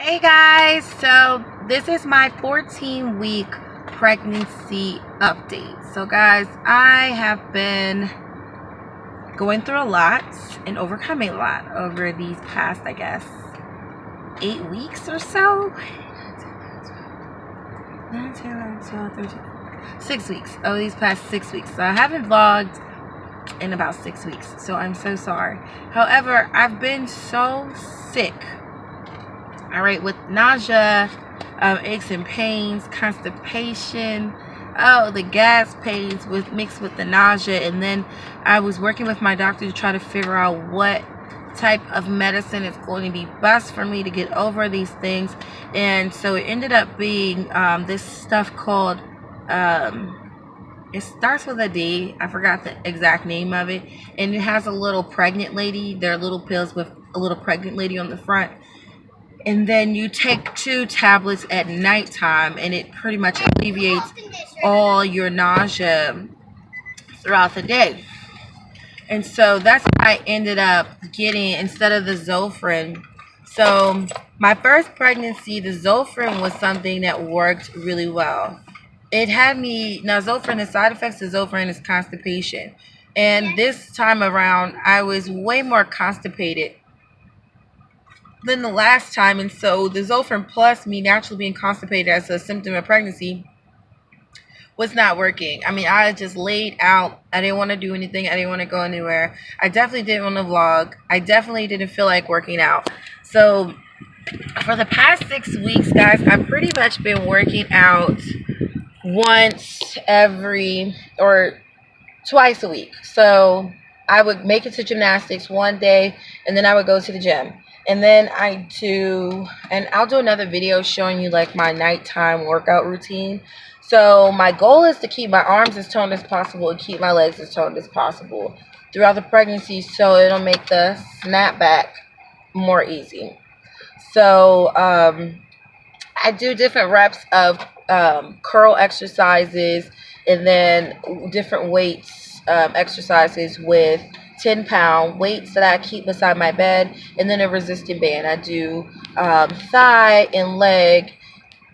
Hey guys, so this is my 14-week pregnancy update. So guys, I have been going through a lot and overcoming a lot over these past, I guess, 8 weeks or so. 9, 10, 11, 12, 13, 6 weeks. Oh, these past 6 weeks. So I haven't vlogged in about 6 weeks, so I'm so sorry. However, I've been so sick. Alright, with nausea, aches and pains, constipation, the gas pains mixed with the nausea. And then I was working with my doctor to try to figure out what type of medicine is going to be best for me to get over these things. And so it ended up being this stuff called, it starts with a D. I forgot the exact name of it. And it has a little pregnant lady. There are little pills with a little pregnant lady on the front. And then you take 2 tablets at nighttime, and it pretty much alleviates all your nausea throughout the day. And so that's what I ended up getting instead of the Zofran. So my first pregnancy, the Zofran was something that worked really well. It had me, now Zofran, the side effects of Zofran is constipation. And this time around, I was way more constipated than the last time. And so the Zofran plus me naturally being constipated as a symptom of pregnancy was not working. I mean, I just laid out. I didn't want to do anything. I didn't want to go anywhere. I definitely didn't want to vlog. I definitely didn't feel like working out. So for the past 6 weeks, guys, I've pretty much been working out once every or twice a week. So I would make it to gymnastics one day, and then I would go to the gym. And then I'll do another video showing you like my nighttime workout routine. So my goal is to keep my arms as toned as possible and keep my legs as toned as possible throughout the pregnancy, so it'll make the snapback more easy. So I do different reps of curl exercises, and then different weights exercises with 10-pound weights that I keep beside my bed, and then a resistant band. I do thigh and leg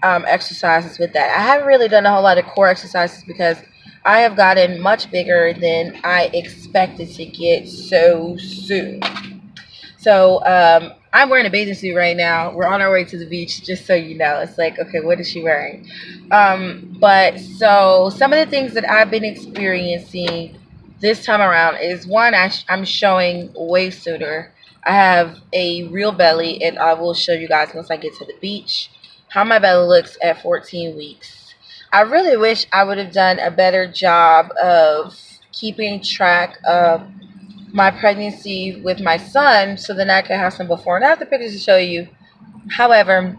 exercises with that. I haven't really done a whole lot of core exercises because I have gotten much bigger than I expected to get so soon. So I'm wearing a bathing suit right now. We're on our way to the beach, just so you know. It's like, okay, what is she wearing? But so some of the things that I've been experiencing this time around is, one, I'm showing way sooner. I have a real belly, and I will show you guys once I get to the beach how my belly looks at 14 weeks. I really wish I would have done a better job of keeping track of my pregnancy with my son, so then I could have some before and after pictures to show you. However,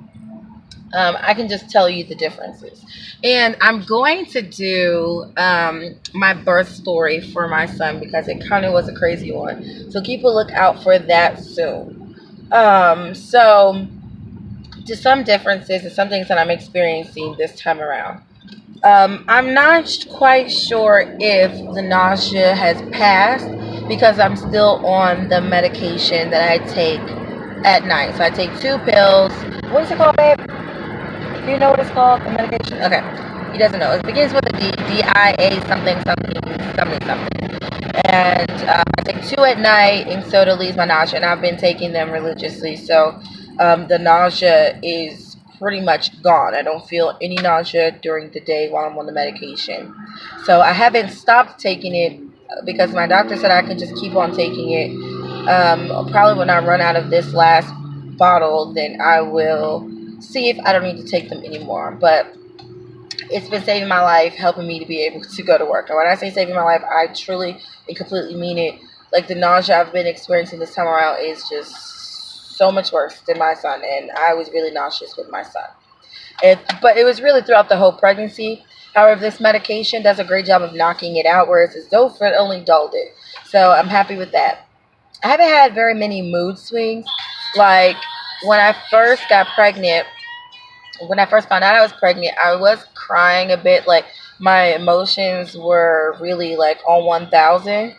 I can just tell you the differences. And I'm going to do my birth story for my son because it kind of was a crazy one. So keep a lookout for that soon. So just some differences and some things that I'm experiencing this time around. I'm not quite sure if the nausea has passed because I'm still on the medication that I take at night. So I take 2 pills. What is it called, babe? Do you know what it's called, the medication? Okay. He doesn't know. It begins with a D, D-I-A something, something, something, something. And I take 2 at night, and so it relieves my nausea. And I've been taking them religiously. So the nausea is pretty much gone. I don't feel any nausea during the day while I'm on the medication. So I haven't stopped taking it because my doctor said I could just keep on taking it. Probably when I run out of this last bottle, then I will see if I don't need to take them anymore. But it's been saving my life, helping me to be able to go to work. And when I say saving my life, I truly and completely mean it. Like, the nausea I've been experiencing this time around is just so much worse than my son, and I was really nauseous with my son. But it was really throughout the whole pregnancy. However, this medication does a great job of knocking it out, whereas the Zofran only dulled it. So I'm happy with that. I haven't had very many mood swings. Like, when I first got pregnant, when I first found out I was pregnant, I was crying a bit. Like, my emotions were really like on 1,000.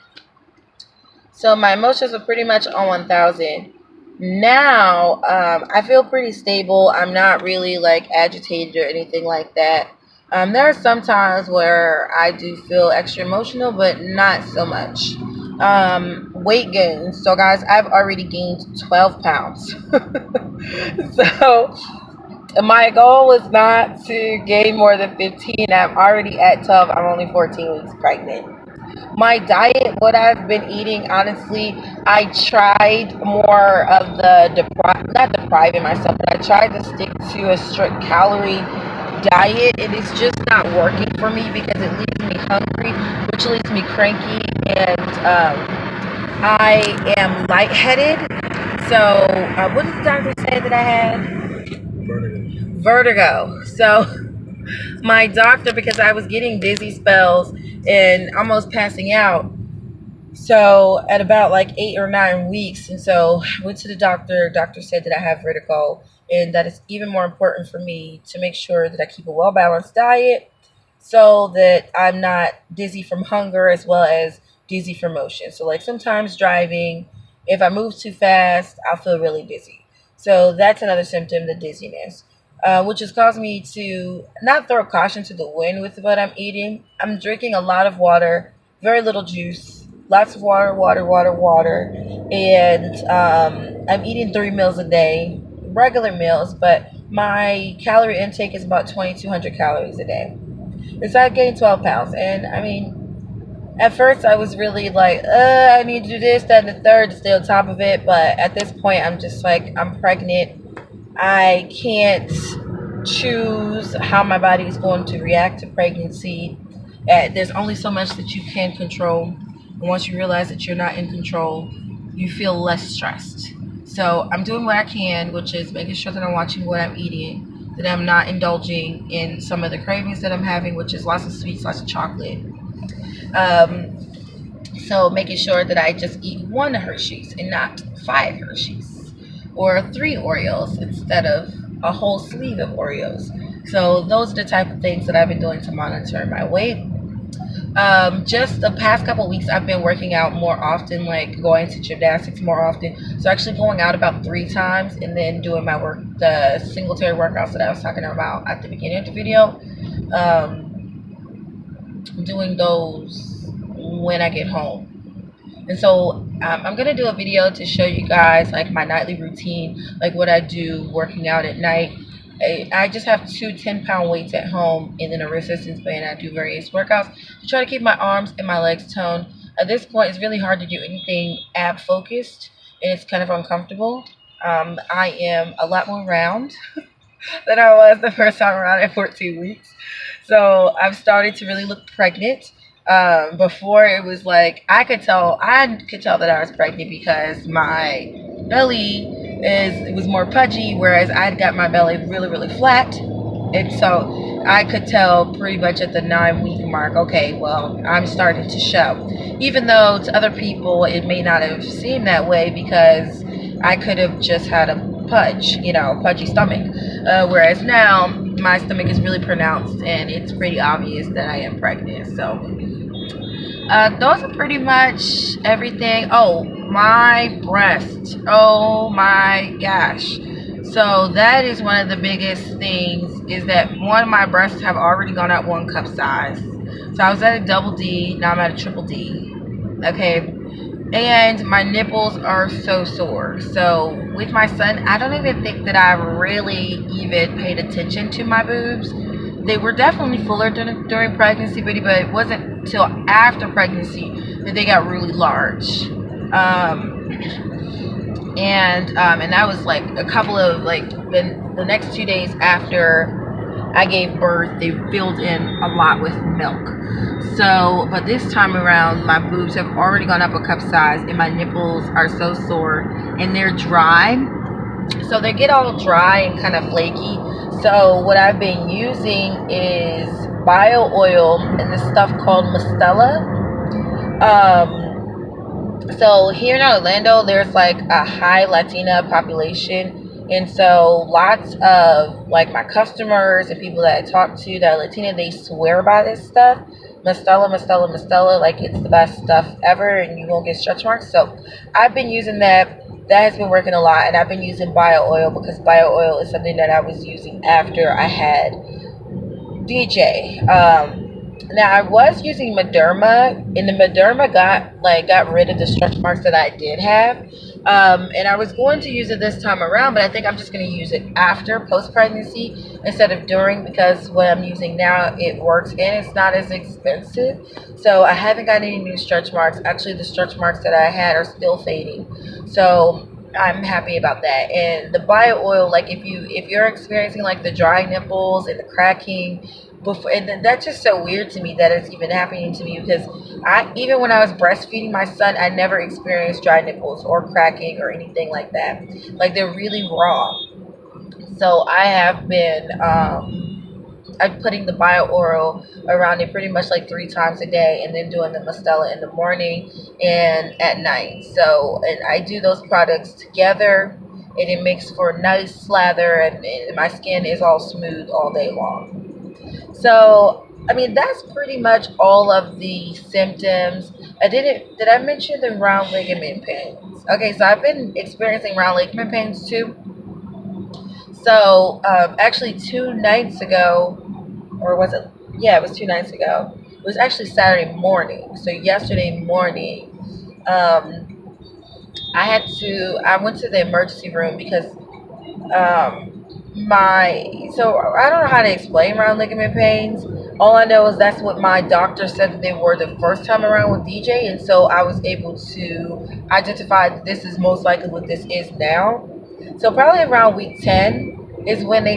So my emotions were pretty much on 1,000. Now, I feel pretty stable. I'm not really like agitated or anything like that. There are some times where I do feel extra emotional, but not so much. Weight gain. So, guys, I've already gained 12 pounds. So, my goal was not to gain more than 15. I'm already at 12. I'm only 14 weeks pregnant. My diet, what I've been eating, honestly, I tried more of the not depriving myself, but I tried to stick to a strict calorie diet, and it's just not working for me because it leaves me hungry, which leaves me cranky, and I am lightheaded. So, what did the doctor say that I had? Vertigo. So, my doctor, because I was getting dizzy spells and almost passing out, so at about like 8 or 9 weeks, and so I went to the doctor. Doctor said that I have vertigo, and that it's even more important for me to make sure that I keep a well balanced diet, so that I'm not dizzy from hunger as well as dizzy from motion. So like sometimes driving, if I move too fast, I'll feel really dizzy. So that's another symptom, the dizziness, which has caused me to not throw caution to the wind with what I'm eating. I'm drinking a lot of water, very little juice, lots of water, water, and I'm eating 3 meals a day, regular meals, but my calorie intake is about 2,200 calories a day. And so I gained 12 pounds, and I mean, at first I was really like, I need to do this, that, and the third to stay on top of it. But at this point, I'm just like, I'm pregnant. I can't choose how my body is going to react to pregnancy. There's only so much that you can control. And once you realize that you're not in control, you feel less stressed. So I'm doing what I can, which is making sure that I'm watching what I'm eating, that I'm not indulging in some of the cravings that I'm having, which is lots of sweets, lots of chocolate. So making sure that I just eat one Hershey's and not 5 Hershey's, or 3 Oreos instead of a whole sleeve of Oreos. So those are the type of things that I've been doing to monitor my weight. Just the past couple weeks, I've been working out more often, like going to gymnastics more often. So actually going out about 3 times, and then doing my work, the singletary workouts that I was talking about at the beginning of the video. Doing those when I get home. And so I'm going to do a video to show you guys like my nightly routine, like what I do working out at night. I just have two 10-pound weights at home and then a resistance band. I do various workouts to try to keep my arms and my legs toned. At this point, it's really hard to do anything ab focused, and it's kind of uncomfortable. I am a lot more round than I was the first time around at 14 weeks. So I've started to really look pregnant. Before it was like I could tell that I was pregnant because my belly it was more pudgy, whereas I'd got my belly really, really flat. And so I could tell pretty much at the 9-week mark, okay, well, I'm starting to show. Even though to other people it may not have seemed that way because I could have just had a pudgy stomach. Whereas now my stomach is really pronounced and it's pretty obvious that I am pregnant. So those are pretty much everything. Oh, my breast. Oh my gosh. So that is one of the biggest things, is that one of my breasts have already gone up 1 cup size. So I was at a double D, now I'm at a triple D. Okay. And my nipples are so sore. So with my son, I don't even think that I really even paid attention to my boobs. They were definitely fuller during pregnancy, but it wasn't until after pregnancy that they got really large. And that was like a couple of like the next 2 days after I gave birth, they filled in a lot with milk. So, but this time around, my boobs have already gone up a cup size, and my nipples are so sore, and they're dry. So they get all dry and kind of flaky. So what I've been using is bio oil and this stuff called Mistela. So here in Orlando, there's like a high Latina population, and so lots of like my customers and people that I talk to that are Latina, they swear by this stuff. Mistela, like it's the best stuff ever, and you won't get stretch marks. So I've been using that that has been working a lot. And I've been using bio oil because bio oil is something that I was using after I had DJ. Now I was using Mederma, and the Mederma got rid of the stretch marks that I did have. And I was going to use it this time around, but I think I'm just going to use it after post pregnancy instead of during, because what I'm using now, it works and it's not as expensive. So I haven't got any new stretch marks. Actually, the stretch marks that I had are still fading. So I'm happy about that. And the bio oil, like if you're experiencing like the dry nipples and the cracking before, and that's just so weird to me that it's even happening to me, because I, even when I was breastfeeding my son, I never experienced dry nipples or cracking or anything like that. Like, they're really raw. So I have been I'm putting the bio oil around it pretty much like 3 times a day, and then doing the Mistela in the morning and at night. So, and I do those products together, and it makes for a nice slather, and my skin is all smooth all day long. So, I mean, that's pretty much all of the symptoms. Did I mention the round ligament pains? Okay, so I've been experiencing round ligament pains too. So, actually 2 nights ago, or was it? Yeah, it was 2 nights ago. It was actually Saturday morning. So yesterday morning, I went to the emergency room because so I don't know how to explain round ligament pains. All I know is that's what my doctor said that they were the first time around with DJ, and so I was able to identify that this is most likely what this is now. So probably around week 10 is when I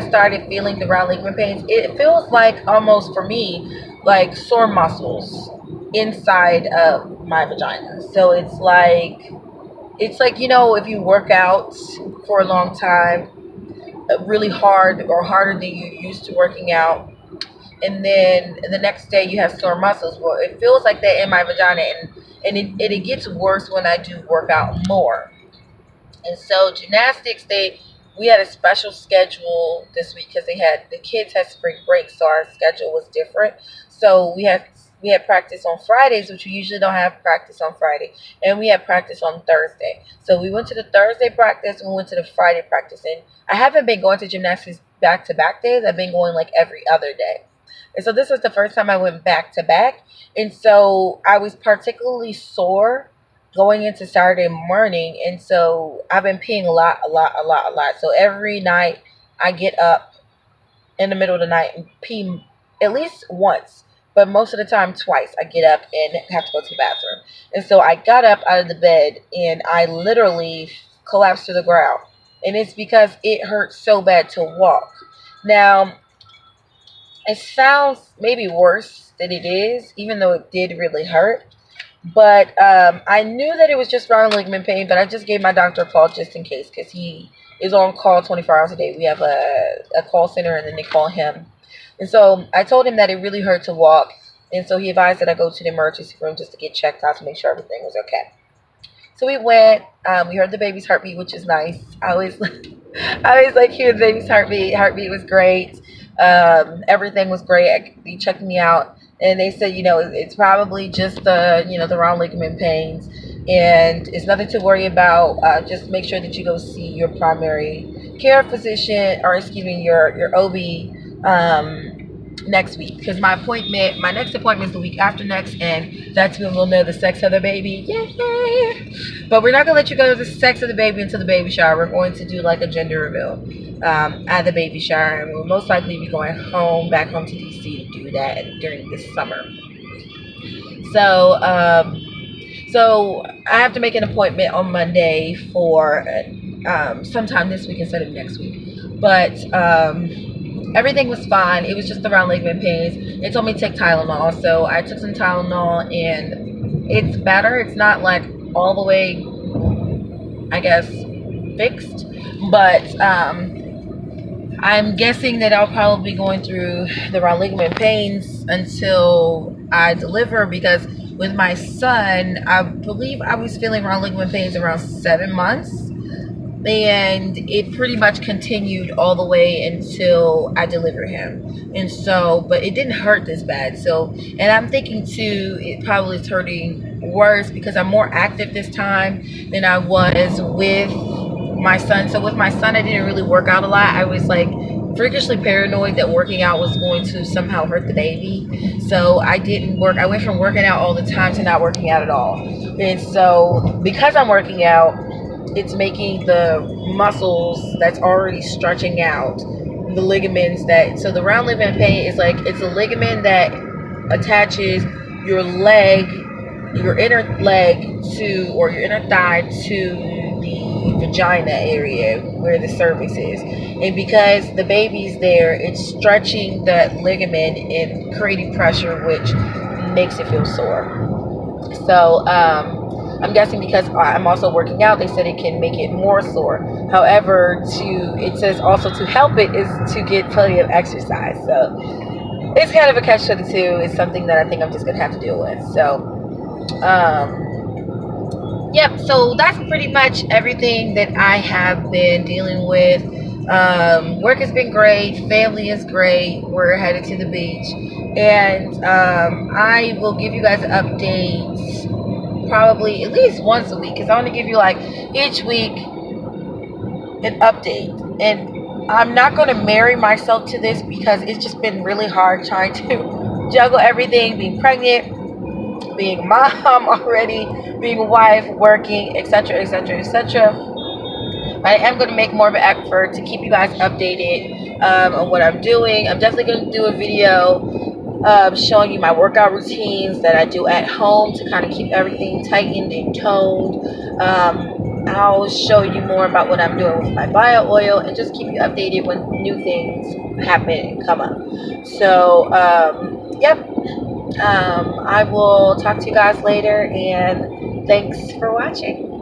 started feeling the round ligament pains. It feels like, almost for me, like sore muscles inside of my vagina. So it's like, if you work out for a long time, really hard or harder than you used to working out, and then the next day you have sore muscles. Well, it feels like that in my vagina, and it gets worse when I do work out more. And so gymnastics, we had a special schedule this week because the kids had spring break, so our schedule was different. So we had practice on Fridays, which we usually don't have practice on Friday, and we had practice on Thursday. So we went to the Thursday practice and we went to the Friday practice. And I haven't been going to gymnastics back to back days. I've been going like every other day. And so this was the first time I went back to back. And so I was particularly sore going into Saturday morning. And so I've been peeing a lot. So every night I get up in the middle of the night and pee at least once, but most of the time twice. I get up and have to go to the bathroom. And so I got up out of the bed and I literally collapsed to the ground. And it's because it hurts so bad to walk. Now, it sounds maybe worse than it is, even though it did really hurt. But I knew that it was just round ligament pain, but I just gave my doctor a call just in case, because he is on call 24 hours a day. We have a call center, and then they call him. And so I told him that it really hurt to walk, and so he advised that I go to the emergency room just to get checked out to make sure everything was okay. So we went. We heard the baby's heartbeat, which is nice. I always like hear the baby's heartbeat. Heartbeat was great. Everything was great. They checked me out, and they said, it's probably just the round ligament pains, and it's nothing to worry about. Just make sure that you go see your primary care physician, or excuse me, your OB, next week, because my next appointment is the week after next, and that's when we'll know the sex of the baby. Yay! But we're not gonna let you go to the sex of the baby until the baby shower. We're going to do like a gender reveal at the baby shower, and we'll most likely be going back home to DC to do that during this summer. So I have to make an appointment on Monday for sometime this week instead of next week. But everything was fine. It was just the round ligament pains. They told me to take Tylenol. So I took some Tylenol, and it's better. It's not like all the way, I guess, fixed. But I'm guessing that I'll probably be going through the round ligament pains until I deliver, because with my son, I believe I was feeling round ligament pains around 7 months. and it pretty much continued all the way until I delivered him. And so, but it didn't hurt this bad. So, and I'm thinking too, it probably is hurting worse because I'm more active this time than I was with my son. So with my son, I didn't really work out a lot. I was like freakishly paranoid that working out was going to somehow hurt the baby. So I didn't work. I went from working out all the time to not working out at all. And so because I'm working out, it's making the muscles that's already stretching out, the ligaments that, so the round ligament pain is like, it's a ligament that attaches your leg, your inner leg to, or your inner thigh to the vagina area where the cervix is. And because the baby's there, it's stretching that ligament and creating pressure, which makes it feel sore. So, I'm guessing because I'm also working out, they said it can make it more sore. However, it says also to help it is to get plenty of exercise. So it's kind of a catch-22. It's something that I think I'm just gonna have to deal with. So, yep. So that's pretty much everything that I have been dealing with. Work has been great. Family is great. We're headed to the beach, and I will give you guys updates probably at least once a week, because I want to give you like each week an update. And I'm not going to marry myself to this because it's just been really hard trying to juggle everything, being pregnant, being a mom already, being a wife, working, etc., etc., etc. I am going to make more of an effort to keep you guys updated on what I'm doing. I'm definitely going to do a video showing you my workout routines that I do at home to kind of keep everything tightened and toned. I'll show you more about what I'm doing with my bio oil and just keep you updated when new things happen and come up. So, yep. I will talk to you guys later, and thanks for watching.